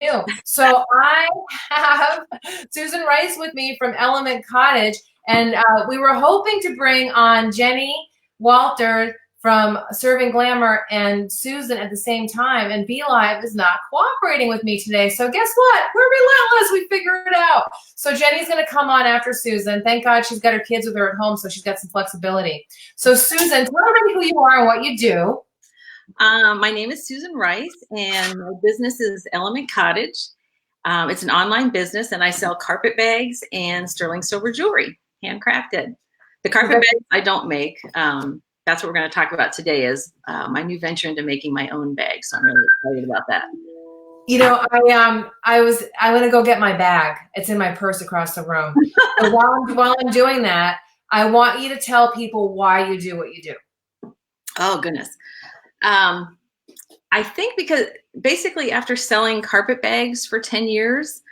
you. So I have Susan Rice with me from Element Cottage, and we were hoping to bring on Jenny Walter from Serving Glamour and Susan at the same time, and Be Live is not cooperating with me today. So guess what? We're relentless. We figured it out. So Jenny's going to come on after Susan. Thank God she's got her kids with her at home, so she's got some flexibility. So Susan, tell everybody who you are and what you do. My name is Susan Rice, and my business is Element Cottage. It's an online business, and I sell carpet bags and sterling silver jewelry, handcrafted. The carpet bags I don't make. That's what we're going to talk about today is my new venture into making my own bags. So I'm really excited about that. You know, I'm gonna go get my bag. It's in my purse across the room. So while I'm doing that, I want you to tell people why you do what you do. Oh goodness. I think because basically after selling carpet bags for 10 years,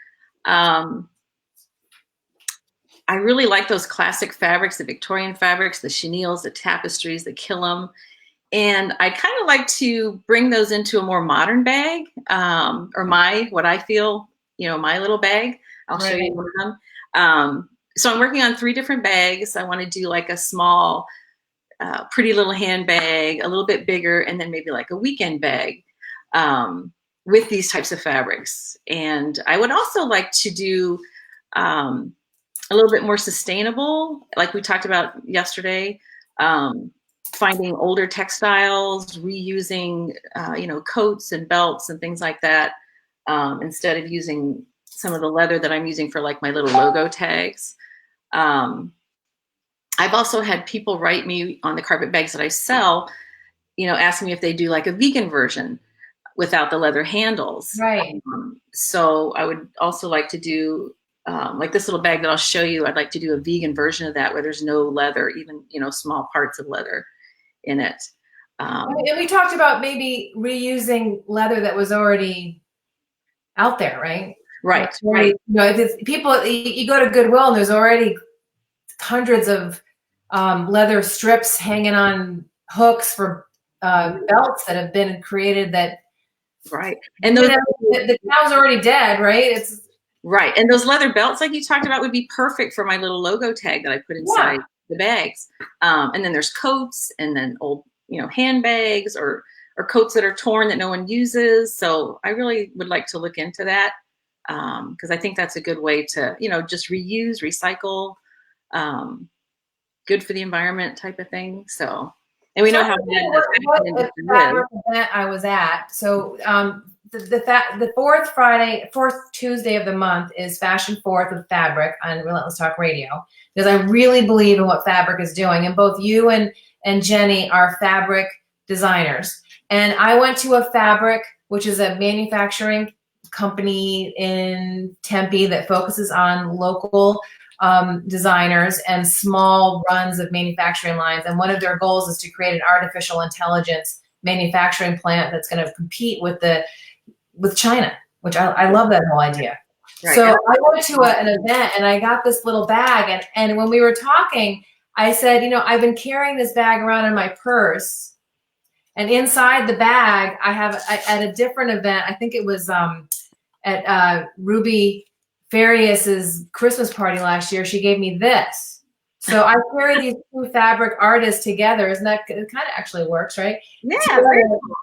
I really like those classic fabrics, the Victorian fabrics, the chenilles, the tapestries, the killam. And I kind of like to bring those into a more modern bag, or what I feel, my little bag. I'll show you one of them. So I'm working on 3 different bags. I want to do like a small, pretty little handbag, a little bit bigger, and then maybe like a weekend bag with these types of fabrics. And I would also like to do a little bit more sustainable, like we talked about yesterday, finding older textiles, reusing, coats and belts and things like that, instead of using some of the leather that I'm using for like my little logo tags. I've also had people write me on the carpet bags that I sell, asking me if they do like a vegan version without the leather handles. Right. So I would also like to do like this little bag that I'll show you. I'd like to do a vegan version of that where there's no leather, even, small parts of leather in it. And we talked about maybe reusing leather that was already out there, right? Right. Right. People, you go to Goodwill and there's already hundreds of leather strips hanging on hooks for belts that have been created that. Right. And those, the cow's already dead, right? It's right. And those leather belts, like you talked about, would be perfect for my little logo tag that I put inside the bags. And then there's coats and then old, handbags or coats that are torn that no one uses. So I really would like to look into that because I think that's a good way to, just reuse, recycle, good for the environment type of thing. So, and we know how what event I was at. So the fourth Tuesday of the month is Fashion Fourth with Fabric on Relentless Talk Radio, because I really believe in what fabric is doing. And both you and Jenny are fabric designers. And I went to a fabric, which is a manufacturing company in Tempe that focuses on local designers and small runs of manufacturing lines. And one of their goals is to create an artificial intelligence manufacturing plant that's going to compete with China, which I love that whole idea. Right. So I went to an event and I got this little bag. And when we were talking, I said, I've been carrying this bag around in my purse. And inside the bag, I have at a different event, I think it was at Ruby Farias's Christmas party last year, she gave me this. So I carry these 2 fabric artists together. Isn't that, it kind of actually works, right? Yeah.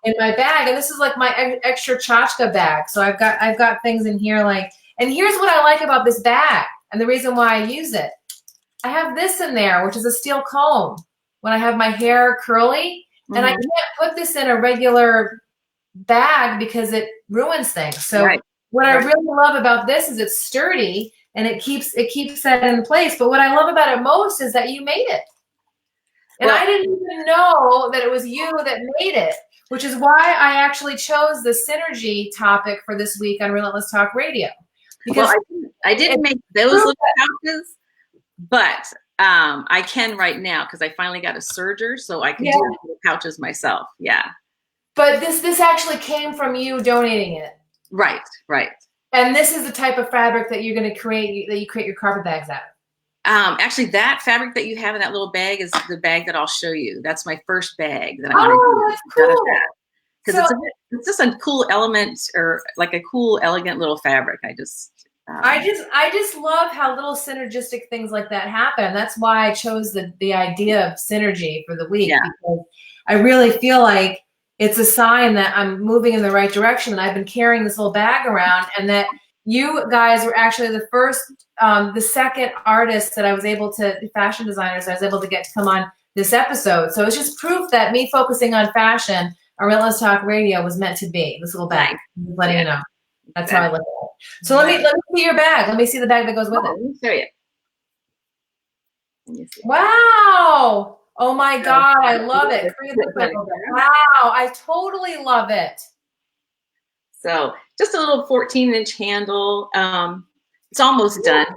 In my bag. And this is like my extra tchotchke bag. So I've got things in here like, and here's what I like about this bag and the reason why I use it. I have this in there, which is a steel comb when I have my hair curly. Mm-hmm. And I can't put this in a regular bag because it ruins things. So what I really love about this is it's sturdy and it keeps that in place. But what I love about it most is that you made it. And I didn't even know that it was you that made it, which is why I actually chose the synergy topic for this week on Relentless Talk Radio. Because I didn't make those little pouches, but I can right now because I finally got a serger, so I can do the pouches myself. Yeah. But this actually came from you donating it. Right. And this is the type of fabric that you're going to create, that you create your carpet bags out of. Actually, that fabric that you have in that little bag is the bag that I'll show you. That's my first bag that I'm going to that's cool. because it's just a cool element, or like a cool, elegant little fabric. I just love how little synergistic things like that happen. That's why I chose the idea of synergy for the week, because I really feel like it's a sign that I'm moving in the right direction, and I've been carrying this little bag around, and that you guys were actually the second artist that I was able to, fashion designers I was able to get to come on this episode. So it's just proof that me focusing on fashion on Relentless Talk Radio was meant to be. This little bag, just letting you know. That's how I look at it. So let me see your bag. Let me see the bag that goes with it. Let me show you. Wow. Oh my God, I love it. Wow, I totally love it. So just a little 14-inch handle. It's almost done.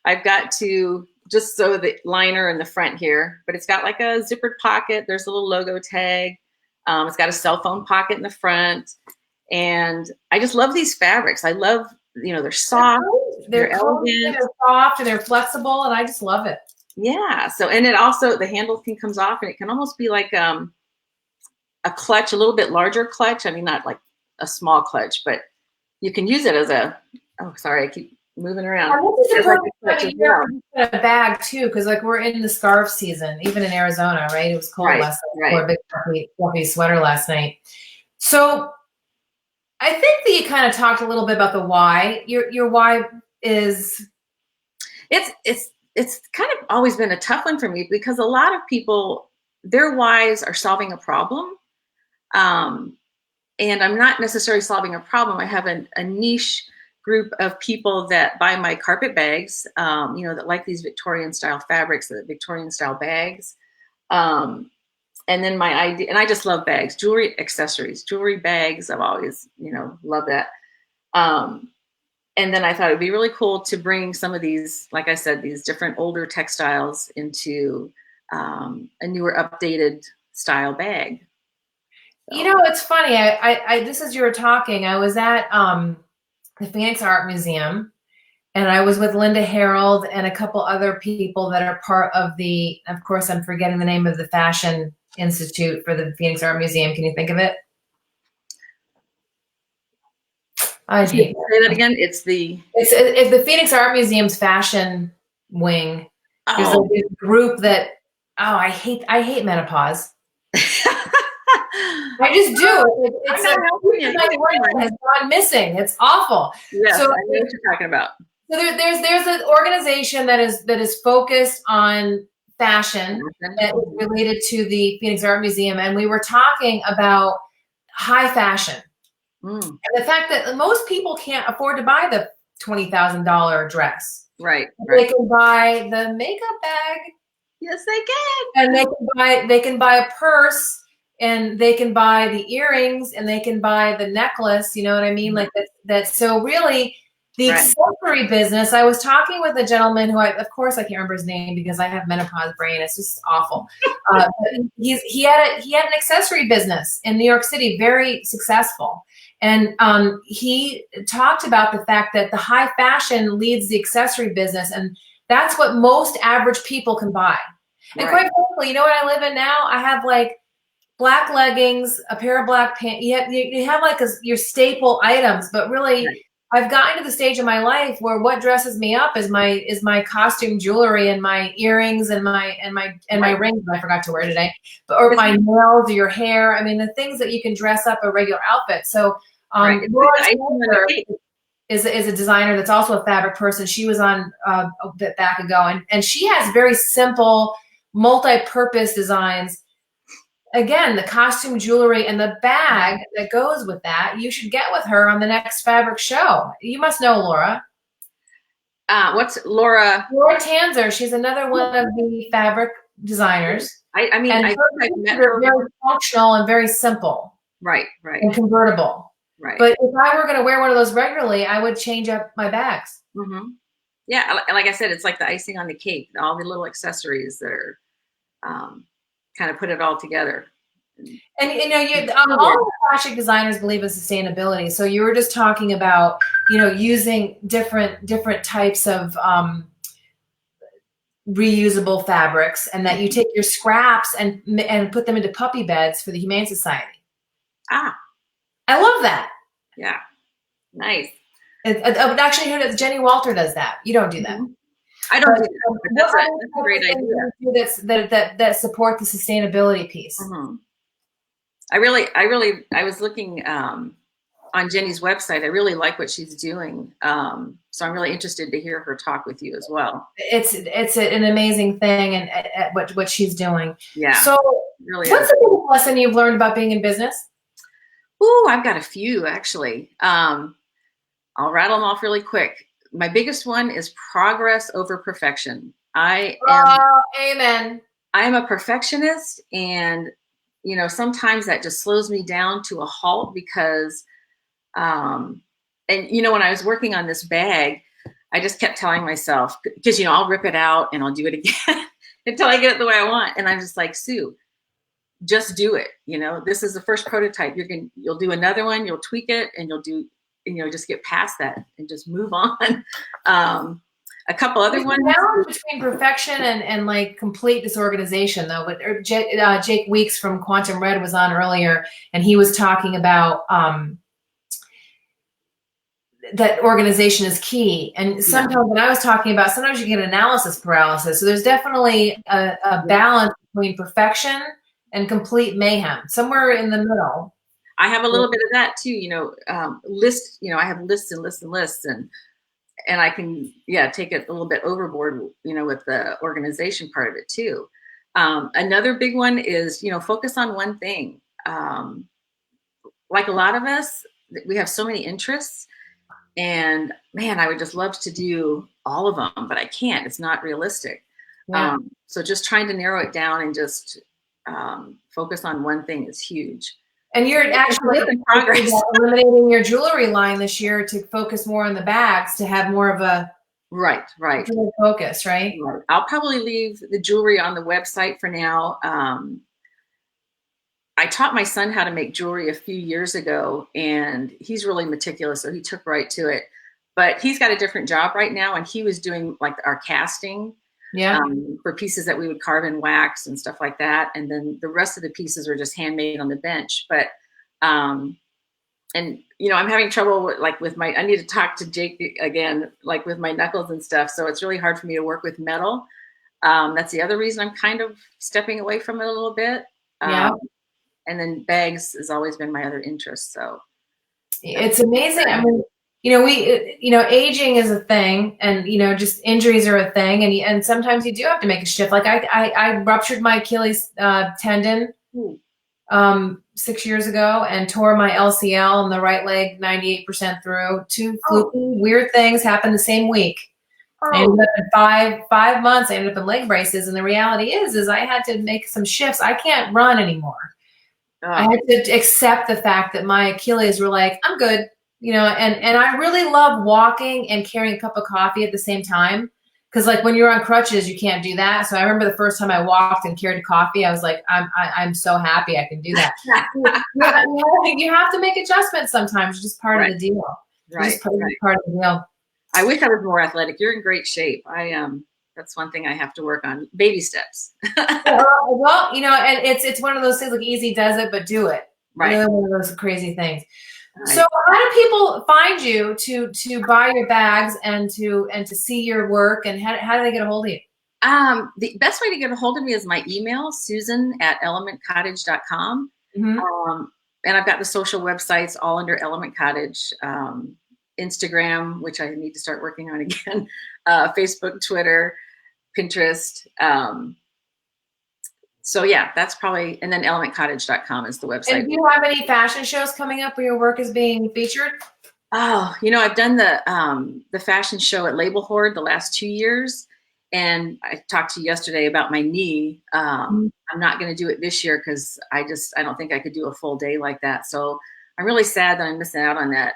I've got to just sew the liner in the front here, but it's got like a zippered pocket. There's a little logo tag. It's got a cell phone pocket in the front. And I just love these fabrics. I love, they're soft, they're elegant, they're soft, and they're flexible, and I just love it. Yeah. So, and it also, the handle comes off, and it can almost be like a clutch, a little bit larger clutch. I mean, not like a small clutch, but you can use it as a, oh, sorry, I keep moving around. A bag too, because like we're in the scarf season, even in Arizona, right? It was cold last night. I wore a big fluffy sweater last night. So I think that you kind of talked a little bit about the why. Your why is it's kind of always been a tough one for me, because a lot of people, their whys are solving a problem. And I'm not necessarily solving a problem. I have a niche group of people that buy my carpet bags, that like these Victorian style fabrics, the Victorian style bags. And then my idea, and I just love bags, jewelry, accessories, jewelry, bags. I've always, loved that. And then I thought it'd be really cool to bring some of these, like I said, these different older textiles into a newer, updated style bag. So. It's funny. I just as you were talking, I was at the Phoenix Art Museum, and I was with Linda Harold and a couple other people that are part of of course, I'm forgetting the name of the Fashion Institute for the Phoenix Art Museum. Can you think of it? Say that again. It's the Phoenix Art Museum's fashion wing. There's a group that I hate menopause. I just do. It's has gone missing. It's awful. Yes, so I know what you're talking about. So there's an organization that is focused on fashion that is related to the Phoenix Art Museum, and we were talking about high fashion. And the fact that most people can't afford to buy the $20,000 dress. Right. They can buy the makeup bag. Yes, they can. And they can buy a purse, and they can buy the earrings, and they can buy the necklace. You know what I mean? Like that. So really, the accessory business. I was talking with a gentleman who, of course, I can't remember his name because I have menopause brain. It's just awful. But he had an accessory business in New York City, very successful. And he talked about the fact that the high fashion leads the accessory business, and that's what most average people can buy. And quite frankly, you know what I live in now? I have like black leggings, a pair of black pants. You have like your staple items, but really, I've gotten to the stage in my life where what dresses me up is my costume jewelry and my earrings and my rings that I forgot to wear today, or my nails or your hair. I mean, the things that you can dress up a regular outfit. So Laura is a designer that's also a fabric person. She was on a bit back ago, and she has very simple, multi-purpose designs. Again, the costume jewelry and the bag that goes with that, you should get with her on the next fabric show. You must know Laura. What's Laura? Laura Tanzer. She's another one of the fabric designers. I mean, I've met her. Very functional and very simple. Right. And convertible. Right. But if I were going to wear one of those regularly, I would change up my bags. Mm-hmm. Yeah, like I said, it's like the icing on the cake. All the little accessories that are kind of put it all together. And all the fashion designers believe in sustainability. So you were just talking about using different types of reusable fabrics, and that you take your scraps and put them into puppy beds for the Humane Society. I love that. Yeah. Nice. Actually, who does Jenny Walter does that? You don't do that. Mm-hmm. I don't But do that, but what that's other a great types of things idea. do you do that support the sustainability piece? Mm-hmm. I was looking on Jenny's website. I really like what she's doing. So I'm really interested to hear her talk with you as well. It's an amazing thing, and at what she's doing. Yeah, So, it really what's is. the biggest lesson you've learned about being in business? Ooh, I've got a few actually. I'll rattle them off really quick. My biggest one is progress over perfection. Oh, amen. I am a perfectionist, and sometimes that just slows me down to a halt because and when I was working on this bag, I just kept telling myself, because I'll rip it out and I'll do it again until I get it the way I want. And I'm just like, Sue, just do it. This is the first prototype. You'll do another one, you'll tweak it, and you'll do, just get past that and just move on. A couple other There's ones. a balance between perfection and like complete disorganization, though. But Jake Weeks from Quantum Red was on earlier, and he was talking about that organization is key. And sometimes when I was talking about, sometimes you get analysis paralysis. So there's definitely a balance between perfection and complete mayhem, somewhere in the middle. I have a little bit of that too, list, I have lists and lists and lists, and I can, take it a little bit overboard, with the organization part of it too. Another big one is, focus on one thing. Like a lot of us, we have so many interests, and man, I would just love to do all of them, but I can't. It's not realistic. Yeah. So just trying to narrow it down and just focus on one thing is huge. And you're actually eliminating your jewelry line this year to focus more on the bags, to have more of a right focus, right? I'll probably leave the jewelry on the website for now. I taught my son how to make jewelry a few years ago, and he's really meticulous, so he took right to it. But he's got a different job right now, and he was doing like our casting for pieces that we would carve in wax and stuff like that. And then the rest of the pieces are just handmade on the bench. But I'm having trouble with I need to talk to Jake again, like with my knuckles and stuff. So it's really hard for me to work with metal. That's the other reason I'm kind of stepping away from it a little bit. And then bags has always been my other interest. So it's amazing. I mean, aging is a thing, and just injuries are a thing, and sometimes you do have to make a shift. Like I ruptured my Achilles tendon 6 years ago and tore my LCL in the right leg 98% through. Two fluky weird things happened the same week. I ended up in 5 months. I ended up in leg braces, and the reality is I had to make some shifts. I can't run anymore. I had to accept the fact that my Achilles were like, I'm good, and I really love walking and carrying a cup of coffee at the same time. Because like when you're on crutches, you can't do that. So I remember the first time I walked and carried coffee, I was like, I'm so happy I can do that. You have to make adjustments sometimes. It's just part of the deal. Right. Part of the deal. I wish I was more athletic. You're in great shape. That's one thing I have to work on. Baby steps. Well, and it's one of those things, like easy does it, but do it. Right. Really one of those crazy things. Right. So how do people find you to buy your bags and to see your work, and how do they get a hold of you? The best way to get a hold of me is my email, susan@elementcottage.com. Mm-hmm. And I've got the social websites all under Element Cottage. Instagram, which I need to start working on again, Facebook, Twitter, Pinterest. So yeah, that's probably, and then elementcottage.com is the website. And do you have any fashion shows coming up where your work is being featured? Oh, I've done the fashion show at Label Horde the last 2 years. And I talked to you yesterday about my knee. I'm not going to do it this year because I don't think I could do a full day like that. So I'm really sad that I'm missing out on that.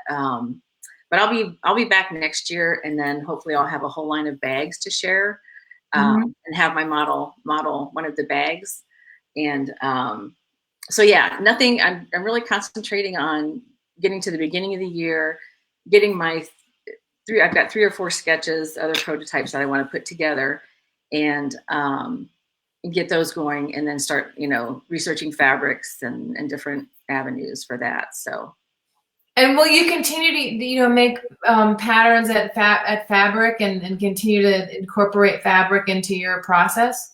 But I'll be back next year, and then hopefully I'll have a whole line of bags to share, and have my model one of the bags. And so yeah, nothing. I'm really concentrating on getting to the beginning of the year, getting my I've got 3 or 4 sketches, other prototypes that I want to put together, and get those going, and then start researching fabrics and different avenues for that. So. And will you continue to, make patterns at fabric and continue to incorporate fabric into your process?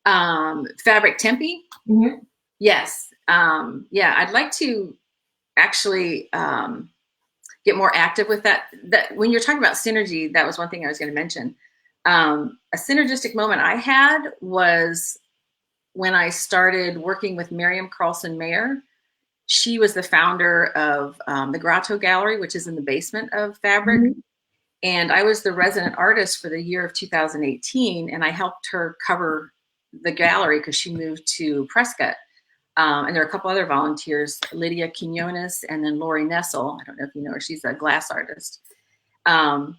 Fabric tempi? Mm-hmm. Yes. Yeah, I'd like to actually get more active with that. That when you're talking about synergy, that was one thing I was going to mention. A synergistic moment I had was when I started working with Miriam Carlson Mayer. She was the founder of the Grotto Gallery, which is in the basement of Fabric. Mm-hmm. And I was the resident artist for the year of 2018. And I helped her cover the gallery because she moved to Prescott. And there are a couple other volunteers, Lydia Quinones and then Lori Nessel. I don't know if you know her. She's a glass artist. And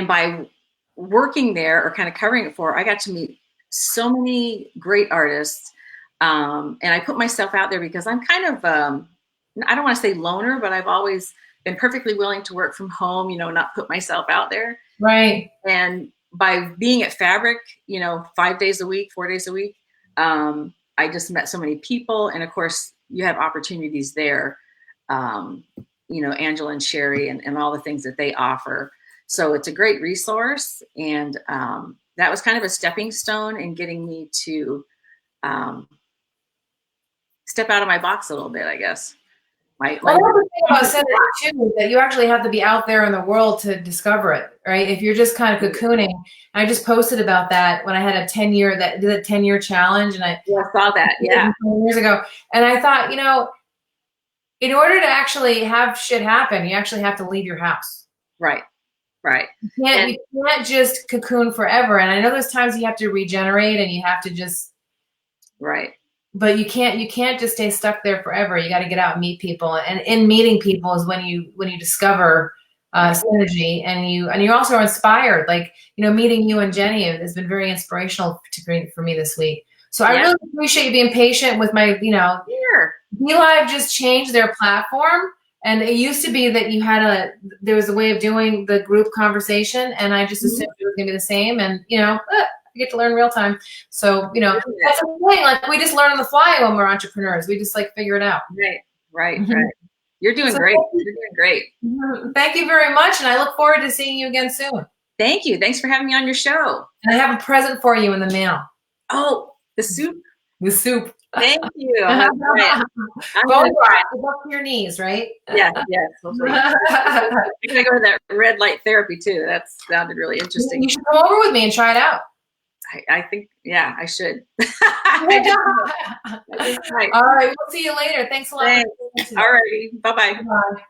by working there or kind of covering it for her, I got to meet so many great artists. And I put myself out there because I'm kind of, I don't want to say loner, but I've always been perfectly willing to work from home, not put myself out there. Right. And by being at Fabric, 5 days a week, 4 days a week, I just met so many people. And of course, you have opportunities there, Angela and Sherry and all the things that they offer. So it's a great resource. And that was kind of a stepping stone in getting me to step out of my box a little bit, I guess. Well, the thing about synergy too is that you actually have to be out there in the world to discover it, right? If you're just kind of cocooning, I just posted about that when I had a 10-year challenge, and I saw that, 10 years ago, and I thought, in order to actually have shit happen, you actually have to leave your house. Right. You can't just cocoon forever, and I know there's times you have to regenerate and you have to just But you can't just stay stuck there forever. You got to get out and meet people, and in meeting people is when you discover synergy, and you also are inspired. Like meeting you and Jenny has been very inspirational for me this week. So I really appreciate you being patient with my Sure. BeLive just changed their platform, and it used to be that there was a way of doing the group conversation, and I just assumed it was gonna be the same, and I get to learn real time. So, that's the thing. Like, we just learn on the fly when we're entrepreneurs. We just figure it out. Right. You're doing great. You're doing great. Thank you very much. And I look forward to seeing you again soon. Thank you. Thanks for having me on your show. And I have a present for you in the mail. Oh, the soup? The soup. Thank you. I'm Go up to your knees, right? Yes. Hopefully. I'm going to go to that red light therapy too. That sounded really interesting. You should come over with me and try it out. I think, I should. All right. We'll see you later. Thanks a lot. Thanks. All righty. Bye-bye. Bye.